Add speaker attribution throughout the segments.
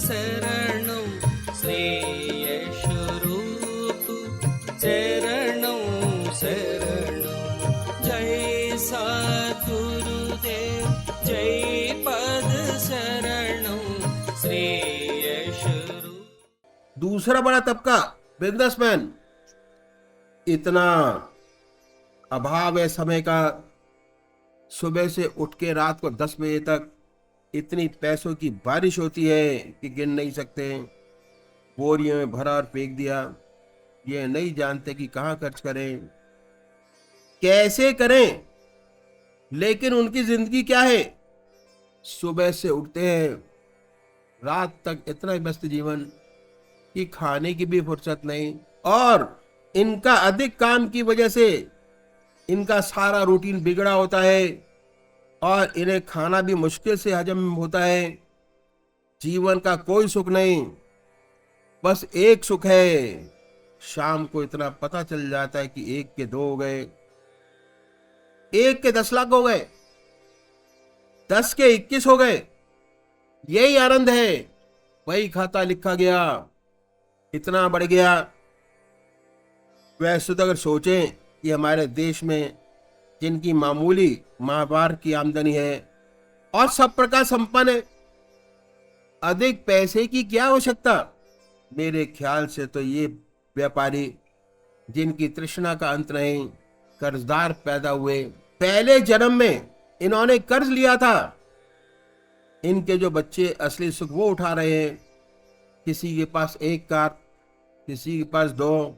Speaker 1: शरणं श्रेयस्वरूप चरणं शरणं। जय सद्गुरुदेव जय पद शरणं श्रेयस्वरूप।
Speaker 2: दूसरा बड़ा तबका बिजनेसमैन, इतना अभाव है समय का, सुबह से उठ के रात को 10 बजे तक इतनी पैसों की बारिश होती है कि गिन नहीं सकते। बोरियों में भरा और फेंक दिया, ये नहीं जानते कि कहाँ खर्च करें, कैसे करें। लेकिन उनकी जिंदगी क्या है, सुबह से उठते हैं रात तक इतना व्यस्त जीवन कि खाने की भी फुर्सत नहीं, और इनका अधिक काम की वजह से इनका सारा रूटीन बिगड़ा होता है और इन्हें खाना भी मुश्किल से हजम होता है। जीवन का कोई सुख नहीं, बस एक सुख है, शाम को इतना पता चल जाता है कि 1 के 2 हो गए, 1 के 10 लाख हो गए, 10 के 21 हो गए। यही आनंद है, वही खाता लिखा गया, इतना बढ़ गया। वैसे तो अगर सोचें कि हमारे देश में जिनकी मामूली माहवार की आमदनी है और सब प्रकार संपन्न है, अधिक पैसे की क्या आवश्यकता। मेरे ख्याल से तो ये व्यापारी जिनकी तृष्णा का अंत नहीं, कर्जदार पैदा हुए। पहले जन्म में इन्होंने कर्ज लिया था, इनके जो बच्चे असली सुख वो उठा रहे हैं। किसी के पास 1 कार, किसी के पास 2,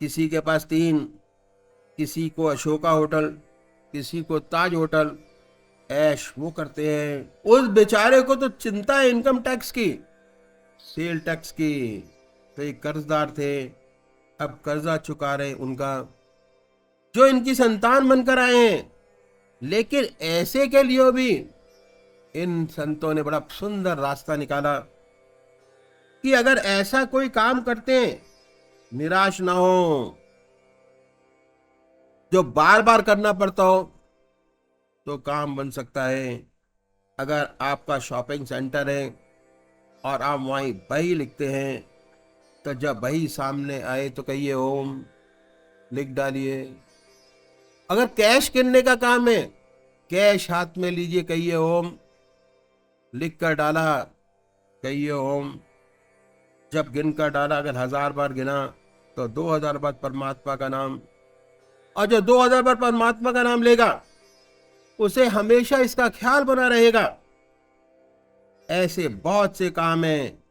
Speaker 2: किसी के पास 3, किसी को अशोका होटल, किसी को ताज होटल, ऐश वो करते हैं। उस बेचारे को तो चिंता है इनकम टैक्स की, सेल टैक्स की। तो ये कर्जदार थे, अब कर्जा चुका रहे उनका, जो इनकी संतान बनकर आए हैं। लेकिन ऐसे के लिए भी इन संतों ने बड़ा सुंदर रास्ता निकाला कि अगर ऐसा कोई काम करते हैं, निराश ना हो, जो बार बार करना पड़ता हो तो काम बन सकता है। अगर आपका शॉपिंग सेंटर है और आप वहीं बही लिखते हैं, तो जब बही सामने आए तो कहिए ओम, लिख डालिए। अगर कैश गिनने का काम है, कैश हाथ में लीजिए, कहिए ओम, लिख कर डाला, कहिए ओम। जब गिन कर डाला, अगर 1000 बार गिना तो 2000 बार परमात्मा का नाम, और जो 2000 बार परमात्मा का नाम लेगा उसे हमेशा इसका ख्याल बना रहेगा। ऐसे बहुत से काम हैं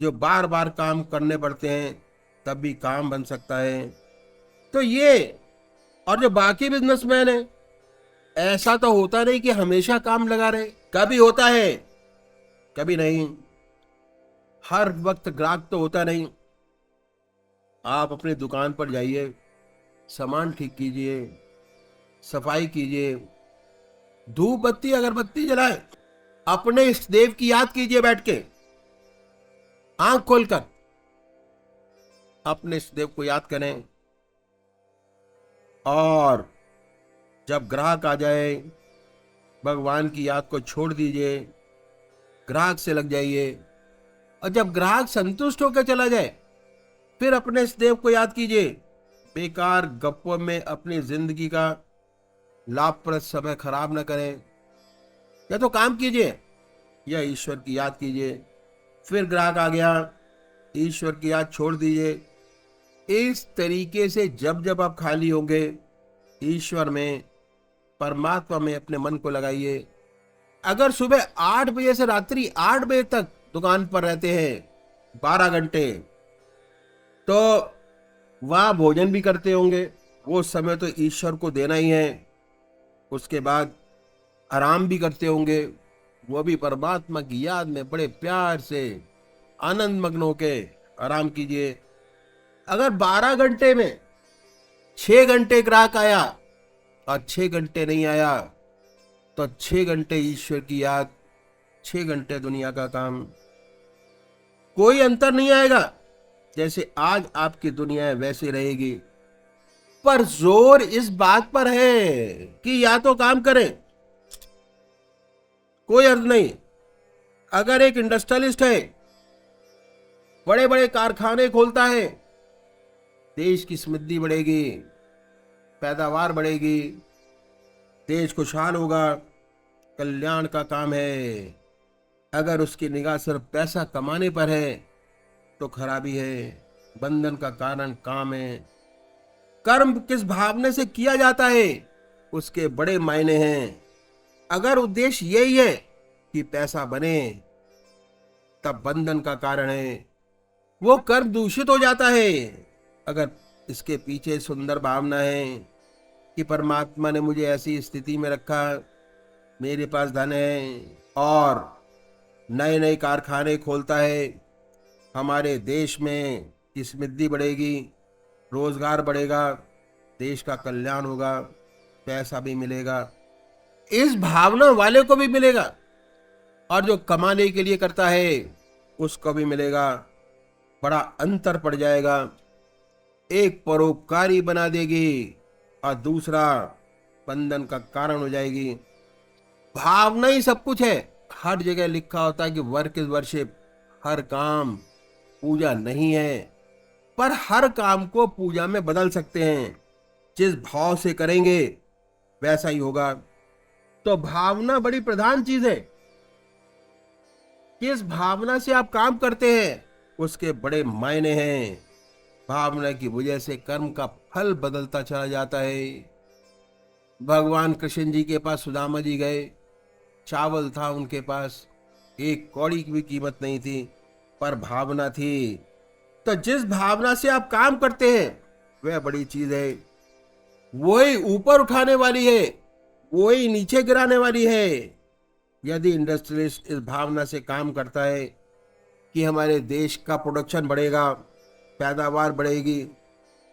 Speaker 2: जो बार बार काम करने पड़ते हैं, तब भी काम बन सकता है। तो ये, और जो बाकी बिजनेसमैन है, ऐसा तो होता नहीं कि हमेशा काम लगा रहे, कभी होता है कभी नहीं, हर वक्त ग्राहक तो होता नहीं। आप अपनी दुकान पर जाइए, सामान ठीक कीजिए, सफाई कीजिए, धूप बत्ती अगरबत्ती जलाए, अपने इष्ट देव की याद कीजिए, बैठ के आंख खोलकर अपने इष्ट देव को याद करें। और जब ग्राहक आ जाए, भगवान की याद को छोड़ दीजिए, ग्राहक से लग जाइए। और जब ग्राहक संतुष्ट होकर चला जाए, फिर अपने इष्ट देव को याद कीजिए। बेकार गप्पों में अपनी जिंदगी का लाभप्रद समय खराब न करें, या तो काम कीजिए या ईश्वर की याद कीजिए। फिर ग्राहक आ गया, ईश्वर की याद छोड़ दीजिए। इस तरीके से जब जब आप खाली होंगे, ईश्वर में, परमात्मा में अपने मन को लगाइए। अगर सुबह 8 बजे से रात्रि 8 बजे तक दुकान पर रहते हैं 12 घंटे, तो वहाँ भोजन भी करते होंगे, वो समय तो ईश्वर को देना ही है। उसके बाद आराम भी करते होंगे, वो भी परमात्मा की याद में बड़े प्यार से आनंद मग्न होके आराम कीजिए। अगर 12 घंटे में 6 घंटे ग्राहक आया और 6 घंटे नहीं आया, तो 6 घंटे ईश्वर की याद, 6 घंटे दुनिया का काम। कोई अंतर नहीं आएगा। जैसे आज आपकी दुनिया है वैसे रहेगी, पर जोर इस बात पर है कि या तो काम करें, कोई अर्थ नहीं, अगर एक इंडस्ट्रियलिस्ट है, बड़े बड़े कारखाने खोलता है, देश की समृद्धि बढ़ेगी, पैदावार बढ़ेगी, देश खुशहाल होगा, कल्याण का काम है। अगर उसकी निगाह सिर्फ पैसा कमाने पर है तो खराबी है। बंधन का कारण काम है। कर्म किस भावना से किया जाता है उसके बड़े मायने हैं। अगर उद्देश्य यही है कि पैसा बने, तब बंधन का कारण है, वो कर्म दूषित हो जाता है। अगर इसके पीछे सुंदर भावना है कि परमात्मा ने मुझे ऐसी स्थिति में रखा, मेरे पास धन है और नए नए कारखाने खोलता है, हमारे देश में की समृद्धि बढ़ेगी, रोजगार बढ़ेगा, देश का कल्याण होगा, पैसा भी मिलेगा, इस भावना वाले को भी मिलेगा और जो कमाने के लिए करता है उसको भी मिलेगा। बड़ा अंतर पड़ जाएगा। एक परोपकारी बना देगी और दूसरा बंधन का कारण हो जाएगी। भावना ही सब कुछ है। हर जगह लिखा होता है कि वर्क इज वर्शिप। हर काम पूजा नहीं है, पर हर काम को पूजा में बदल सकते हैं। जिस भाव से करेंगे वैसा ही होगा। तो भावना बड़ी प्रधान चीज है। किस भावना से आप काम करते हैं उसके बड़े मायने हैं। भावना की वजह से कर्म का फल बदलता चला जाता है। भगवान कृष्ण जी के पास सुदामा जी गए, चावल था उनके पास, एक कौड़ी की भी कीमत नहीं थी, पर भावना थी। तो जिस भावना से आप काम करते हैं वह बड़ी चीज है। वही ऊपर उठाने वाली है, वही नीचे गिराने वाली है। यदि इंडस्ट्रियलिस्ट इस भावना से काम करता है कि हमारे देश का प्रोडक्शन बढ़ेगा, पैदावार बढ़ेगी,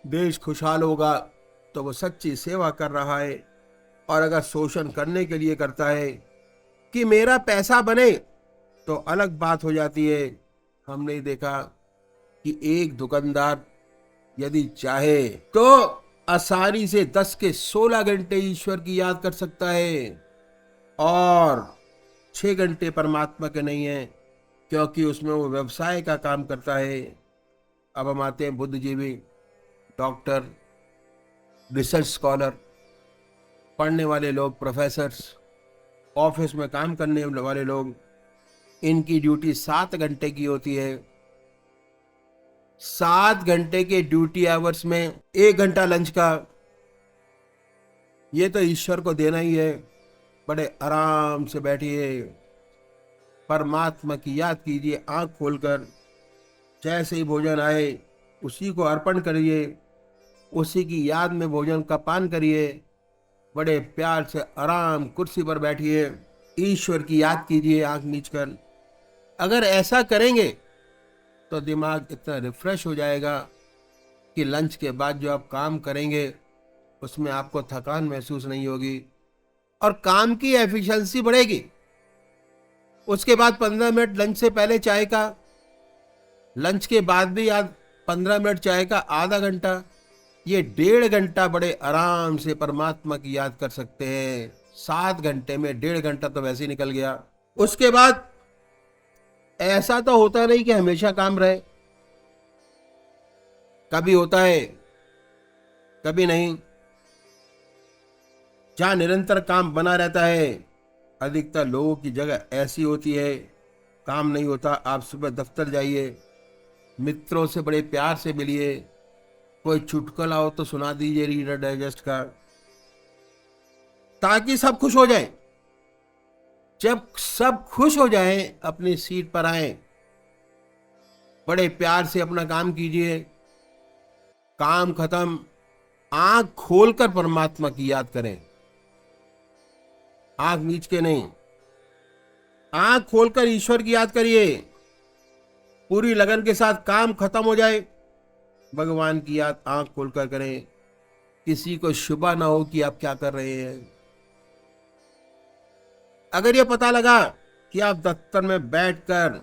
Speaker 2: देश खुशहाल होगा, तो वो सच्ची सेवा कर रहा है। और अगर शोषण करने के लिए करता है कि मेरा पैसा बने, तो अलग बात हो जाती है। हमने देखा कि एक दुकानदार यदि चाहे तो आसानी से 10 के 16 घंटे ईश्वर की याद कर सकता है और 6 घंटे परमात्मा के नहीं है, क्योंकि उसमें वो व्यवसाय का काम करता है। अब हम आते हैं बुद्धिजीवी, डॉक्टर, रिसर्च स्कॉलर, पढ़ने वाले लोग, प्रोफेसर्स, ऑफिस में काम करने वाले लोग। इनकी ड्यूटी 7 घंटे की होती है। 7 घंटे के ड्यूटी आवर्स में 1 घंटा लंच का, ये तो ईश्वर को देना ही है। बड़े आराम से बैठिए, परमात्मा की याद कीजिए आंख खोलकर। जैसे ही भोजन आए उसी को अर्पण करिए, उसी की याद में भोजन का पान करिए। बड़े प्यार से आराम कुर्सी पर बैठिए, ईश्वर की याद कीजिए आंख मीच कर। अगर ऐसा करेंगे तो दिमाग इतना रिफ्रेश हो जाएगा कि लंच के बाद जो आप काम करेंगे उसमें आपको थकान महसूस नहीं होगी और काम की एफिशिएंसी बढ़ेगी। उसके बाद 15 मिनट लंच से पहले चाय का, लंच के बाद भी 15 मिनट चाय का, आधा घंटा, ये 1.5 घंटा बड़े आराम से परमात्मा की याद कर सकते हैं। 7 घंटे में 1.5 घंटा तो वैसे ही निकल गया। उसके बाद ऐसा तो होता नहीं कि हमेशा काम रहे, कभी होता है कभी नहीं। जहां निरंतर काम बना रहता है, अधिकतर लोगों की जगह ऐसी होती है, काम नहीं होता। आप सुबह दफ्तर जाइए, मित्रों से बड़े प्यार से मिलिए, कोई चुटकुला हो तो सुना दीजिए रीडर डाइजेस्ट का, ताकि सब खुश हो जाए। जब सब खुश हो जाए अपनी सीट पर आए, बड़े प्यार से अपना काम कीजिए। काम खत्म, आंख खोलकर परमात्मा की याद करें, आंख मीच के नहीं, आंख खोलकर ईश्वर की याद करिए। पूरी लगन के साथ काम खत्म हो जाए, भगवान की याद आंख खोलकर करें। किसी को शुबा ना हो कि आप क्या कर रहे हैं। अगर ये पता लगा कि आप दफ्तर में बैठकर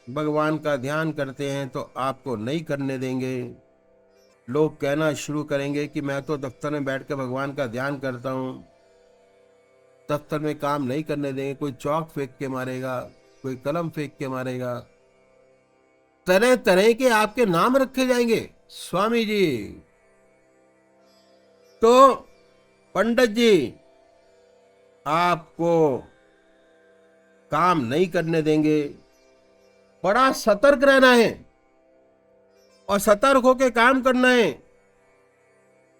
Speaker 2: भगवान का ध्यान करते हैं तो आपको नहीं करने देंगे। लोग कहना शुरू करेंगे कि मैं तो दफ्तर में बैठकर भगवान का ध्यान करता हूं, दफ्तर में काम नहीं करने देंगे, कोई चौक फेंक के मारेगा। कोई कलम फेंक के मारेगा, तरह तरह के आपके नाम रखे जाएंगे स्वामी जी। तो पंडित जी आपको काम नहीं करने देंगे। बड़ा सतर्क रहना है और सतर्क होकर काम करना है।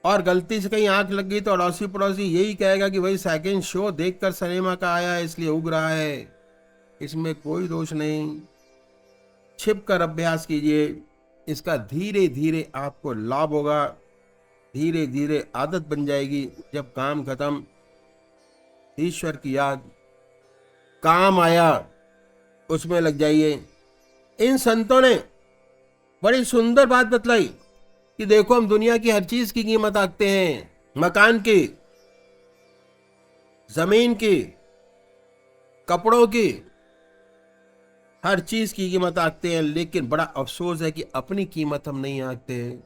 Speaker 2: और गलती से कहीं आंख लग गई तो अड़ोसी पड़ोसी यही कहेगा कि भाई सेकंड शो देखकर सिनेमा का आया है इसलिए उग रहा है। इसमें कोई दोष नहीं। छिप कर अभ्यास कीजिए, इसका धीरे धीरे आपको लाभ होगा, धीरे धीरे आदत बन जाएगी। जब काम खत्म, ईश्वर की याद, काम आया उसमें लग जाइए। इन संतों ने बड़ी सुंदर बात बतलाई कि देखो हम दुनिया की हर चीज की कीमत आंकते हैं, मकान की, जमीन की, कपड़ों की, हर चीज की कीमत आंकते हैं, लेकिन बड़ा अफसोस है कि अपनी कीमत हम नहीं आंकते हैं।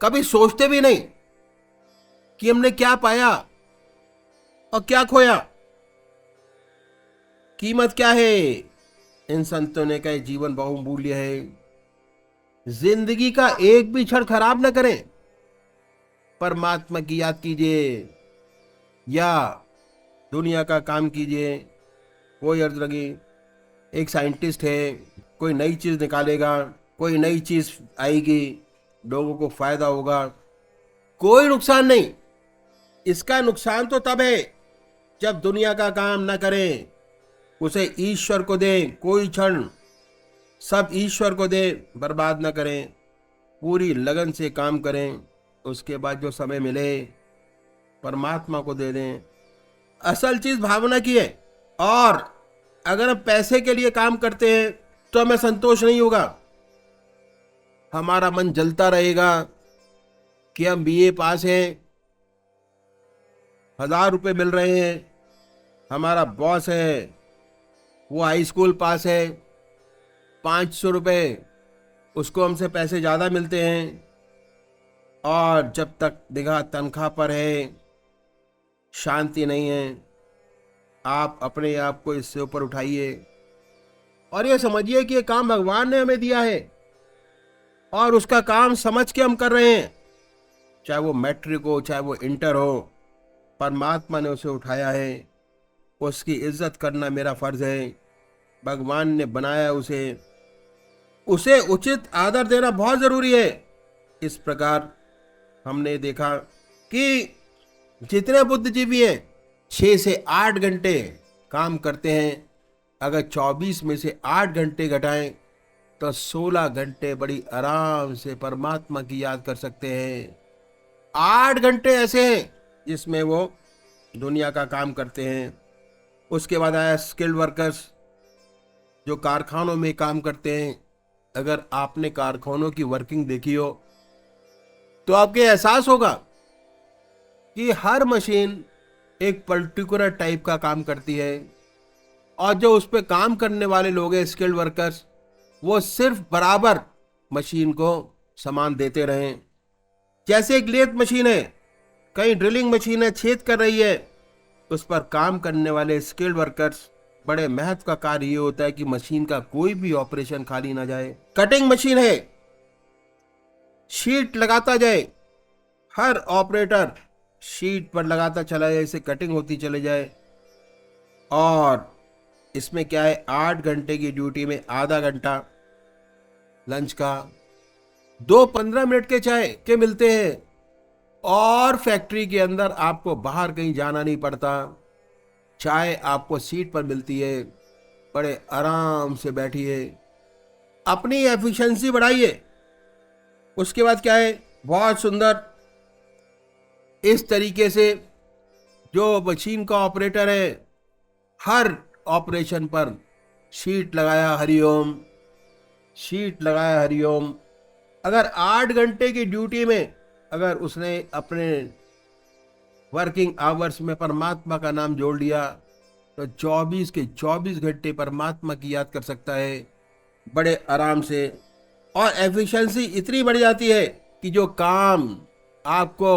Speaker 2: कभी सोचते भी नहीं कि हमने क्या पाया और क्या खोया, कीमत क्या है। इन संतों ने कहा जीवन बहुमूल्य है, जिंदगी का एक भी क्षण खराब न करें, परमात्मा की याद कीजिए या दुनिया का काम कीजिए, कोई अर्थ लगी। एक साइंटिस्ट है, कोई नई चीज निकालेगा, कोई नई चीज आएगी, लोगों को फायदा होगा, कोई नुकसान नहीं। इसका नुकसान तो तब है जब दुनिया का काम ना करें, उसे ईश्वर को दें, कोई क्षण सब ईश्वर को दें, बर्बाद ना करें, पूरी लगन से काम करें। उसके बाद जो समय मिले परमात्मा को दे दें। असल चीज भावना की है। और अगर हम पैसे के लिए काम करते हैं तो हमें संतोष नहीं होगा, हमारा मन जलता रहेगा कि हम बीए पास हैं, 1000 रुपये मिल रहे हैं, हमारा बॉस है वो हाई स्कूल पास है, 500 रुपये उसको हमसे पैसे ज़्यादा मिलते हैं, और जब तक निगाह तनख्वाह पर है शांति नहीं है। आप अपने आप को इससे ऊपर उठाइए और ये समझिए कि ये काम भगवान ने हमें दिया है और उसका काम समझ के हम कर रहे हैं। चाहे वो मैट्रिक हो, चाहे वो इंटर हो, परमात्मा ने उसे उठाया है, उसकी इज्जत करना मेरा फर्ज है। भगवान ने बनाया उसे उचित आदर देना बहुत जरूरी है। इस प्रकार हमने देखा कि जितने बुद्धिजीवी हैं 6 से 8 घंटे काम करते हैं। अगर 24 में से 8 घंटे घटाएं तो 16 घंटे बड़ी आराम से परमात्मा की याद कर सकते हैं। 8 घंटे ऐसे हैं जिसमें वो दुनिया का काम करते हैं। उसके बाद आया स्किल्ड वर्कर्स, जो कारखानों में काम करते हैं। अगर आपने कारखानों की वर्किंग देखी हो तो आपके एहसास होगा कि हर मशीन एक पर्टिकुलर टाइप का काम करती है, और जो उस पर काम करने वाले लोग हैं स्किल्ड वर्कर्स, वो सिर्फ बराबर मशीन को सामान देते रहें। जैसे एक लेथ मशीन है, कहीं ड्रिलिंग मशीन है, छेद कर रही है, उस पर काम करने वाले स्किल्ड वर्कर्स, बड़े महत्व का कार्य ये होता है कि मशीन का कोई भी ऑपरेशन खाली ना जाए। कटिंग मशीन है, शीट लगाता जाए, हर ऑपरेटर शीट पर लगाता चला जाए, इसे कटिंग होती चले जाए। और इसमें क्या है, 8 घंटे की ड्यूटी में आधा घंटा लंच का, 2 15 मिनट के चाय के मिलते हैं, और फैक्ट्री के अंदर आपको बाहर कहीं जाना नहीं पड़ता, चाय आपको सीट पर मिलती है, बड़े आराम से बैठिए, अपनी एफिशिएंसी बढ़ाइए। उसके बाद क्या है, बहुत सुंदर, इस तरीके से जो मशीन का ऑपरेटर है हर ऑपरेशन पर शीट लगाया हरिओम, शीट लगाया हरिओम। अगर 8 घंटे की ड्यूटी में अगर उसने अपने वर्किंग आवर्स में परमात्मा का नाम जोड़ लिया तो 24 के 24 घंटे परमात्मा की याद कर सकता है बड़े आराम से। और एफिशिएंसी इतनी बढ़ जाती है कि जो काम आपको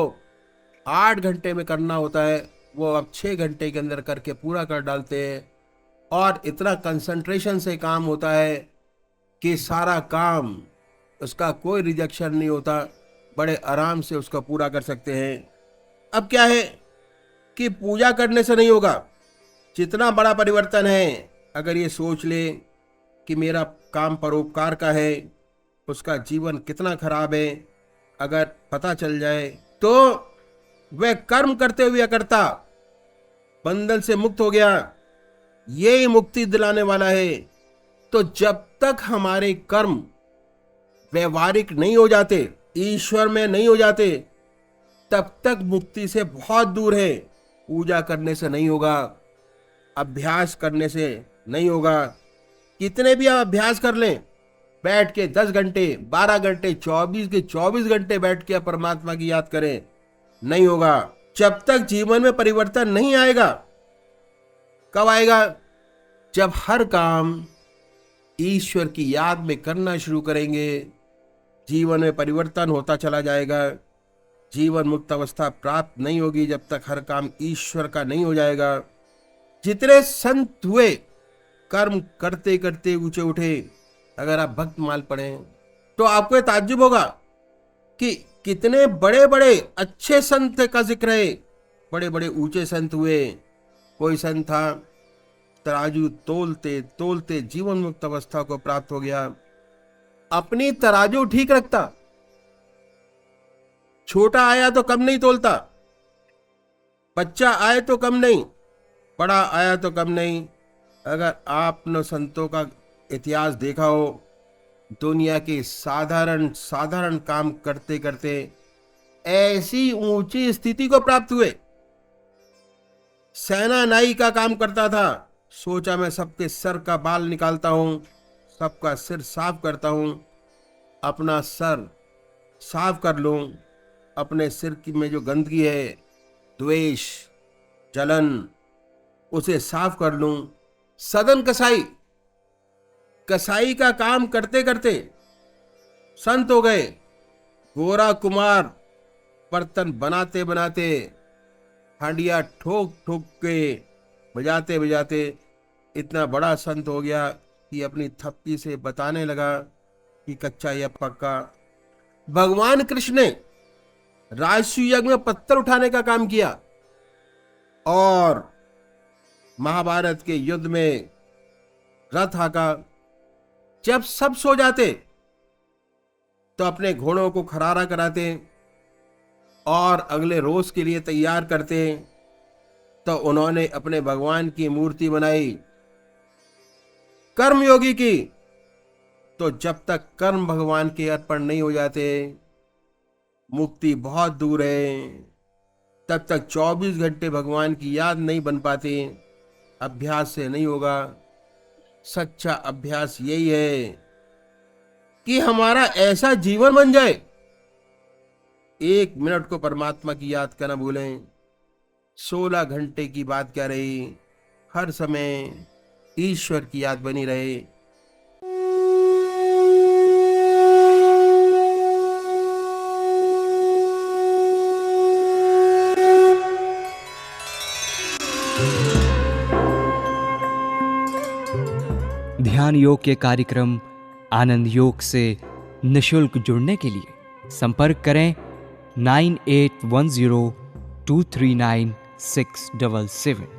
Speaker 2: 8 घंटे में करना होता है वो आप 6 घंटे के अंदर करके पूरा कर डालते हैं। और इतना कंसंट्रेशन से काम होता है कि सारा काम उसका कोई रिजेक्शन नहीं होता, बड़े आराम से उसका पूरा कर सकते हैं। अब क्या है कि पूजा करने से नहीं होगा। जितना बड़ा परिवर्तन है, अगर ये सोच ले कि मेरा काम परोपकार का है, उसका जीवन कितना खराब है, अगर पता चल जाए तो वह कर्म करते हुए अकर्ता बंधन से मुक्त हो गया। यही मुक्ति दिलाने वाला है। तो जब तक हमारे कर्म व्यवहारिक नहीं हो जाते, ईश्वर में नहीं हो जाते, तब तक मुक्ति से बहुत दूर है। पूजा करने से नहीं होगा, अभ्यास करने से नहीं होगा। कितने भी आप अभ्यास कर लें, बैठ के 10 घंटे 12 घंटे 24 के 24 घंटे बैठ के परमात्मा की याद करें, नहीं होगा। जब तक जीवन में परिवर्तन नहीं आएगा। कब आएगा? जब हर काम ईश्वर की याद में करना शुरू करेंगे, जीवन में परिवर्तन होता चला जाएगा। जीवन मुक्त अवस्था प्राप्त नहीं होगी जब तक हर काम ईश्वर का नहीं हो जाएगा। जितने संत हुए कर्म करते करते ऊंचे उठे, अगर आप भक्तमाल पढ़ें तो आपको ये ताज्जुब होगा कि कितने बड़े बड़े अच्छे संत का जिक्र है, बड़े बड़े ऊंचे संत हुए। कोई संत था, तराजू तोलते तोलते जीवन मुक्त अवस्था को प्राप्त हो गया। अपनी तराजू ठीक रखता, छोटा आया तो कम नहीं तोलता, बच्चा आए तो कम नहीं, बड़ा आया तो कम नहीं। अगर आपने संतों का इतिहास देखा हो, दुनिया के साधारण साधारण काम करते करते ऐसी ऊंची स्थिति को प्राप्त हुए। सेना नाई का काम करता था, सोचा मैं सबके सर का बाल निकालता हूं, सबका सिर साफ करता हूं, अपना सर साफ कर लूं, अपने सिर की में जो गंदगी है, द्वेष जलन, उसे साफ कर लूं। सदन कसाई, कसाई का काम करते करते संत हो गए। गोरा कुमार बर्तन बनाते बनाते, हांडिया ठोक ठोक के, बजाते बजाते इतना बड़ा संत हो गया कि अपनी थप्पी से बताने लगा कि कच्चा या पक्का। भगवान कृष्ण ने राजसूय यज्ञ में पत्थर उठाने का काम किया और महाभारत के युद्ध में रथ हाका। जब सब सो जाते तो अपने घोड़ों को खरारा कराते और अगले रोज के लिए तैयार करते। तो उन्होंने अपने भगवान की मूर्ति बनाई, कर्मयोगी की। तो जब तक कर्म भगवान के अर्पण नहीं हो जाते, मुक्ति बहुत दूर है। तब तक 24 घंटे भगवान की याद नहीं बन पाती, अभ्यास से नहीं होगा। सच्चा अभ्यास यही है कि हमारा ऐसा जीवन बन जाए, 1 मिनट को परमात्मा की याद करना भूलें। 16 घंटे की बात क्या रही, हर समय ईश्वर की याद बनी रहे।
Speaker 3: ध्यान योग के कार्यक्रम आनंद योग से निशुल्क जुड़ने के लिए संपर्क करें 9810239677।